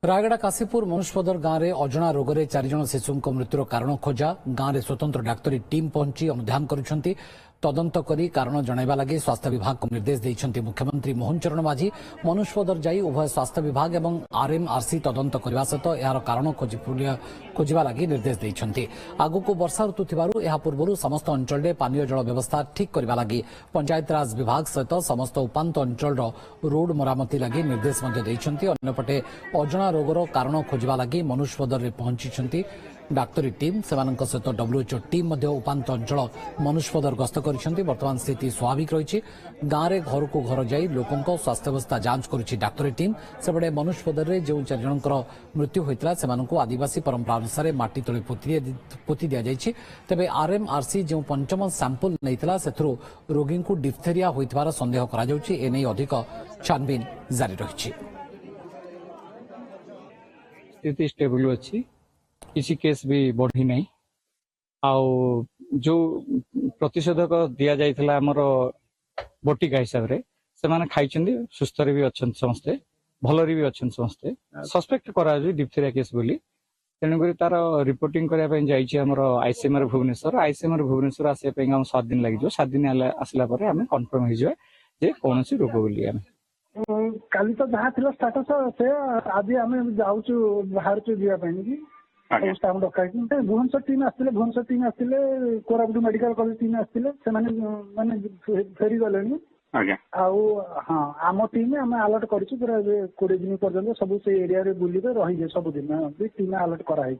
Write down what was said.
रायगड़ा काशीपुर मनुष्यपदर गांव में अजणा रोग में 4 जन शिशु मृत्युर कारण खोजा गांव में स्वतंत्र डाक्तरी टीम पहुंची अनुधान करुछंती तदंत करी कारण जनैबा लगी स्वास्थ्य विभाग को निर्देश देइछंती मुख्यमंत्री मोहन चरण माझी मनुष्यपदर जाई उभय स्वास्थ्य विभाग एवं आरएमआरसी तदंत करबा सहित यार कारण खोजिबा लगी निर्देश देइछंती आगुको वर्षा ऋतु थिबारु एहा पूर्वरु समस्त अंचल में पानीय जल व्यवस्था ठीक करबा लगी पंचायत राज विभाग सहित समस्त उपांत अंचल रोड मरामती लगी निर्देश मध्ये देइछंती अन्यपटे अजणा रोगर कारण खोजिबा लगी मनुष्यपदर रे पहुंची डाक्तरी टीम सेमानक सहित डब्ल्यूएचओ टीम मध्ये उपांत अंचल मनुष्यपदर गस्त करिसेंती वर्तमान स्थिति स्वाभाविक रही गांव में घर को घर जाई लोकों स्वास्थ्य अवस्था जांच करुछि डाक्तरी टीम सेपटे मनुष्यपदर रे जो 4 जनकर मृत्यु होइतला सेमानकु आदिवासी परंपरा अनुसार माटी तळे पोती दिया जाइछि तबे आरएमआरसी जो पंचम सैंपल नैतला सेथरो रोगी को डिप्थेरिया होइतबार संदेह करा जाउछि एनै अधिक छानबीन जारी रहिछि स्थिति स्टेबल अछि किसी केस भी बढ़ी नहीं आउ जो प्रतिषेधक दिया जाइथिला हमर बटिका हिसाब रे से माने खाइछन्ती सुस्थ रे भी अछन समस्ते भलरी भी अछन समस्ते सस्पेक्ट करा जे डिप्थेरिया केस बोली तेनु करी तार रिपोर्टिंग करिया पय जाइछि हमर आईसीएमआर भुवनेश्वर आसे पय हम 7 दिन लागि जो 7 दिन आसला परे हम कंफर्म हो जाय जे कोनोसी रोग बोली हम काली तो जहाँ थिला स्टेटस से आज आम जाऊँ बाहर जीवा स्टाफ डकाई भुवनेश्वर टीम आसते कोरापुट मेडिकल कॉलेज टीम आसते माने फेरी गले हाँ आम टीम आम अलर्ट कर 20 दिन पर्यटन सब से एरिया बुलिके रही सबुदिन टीम अलर्ट कराई।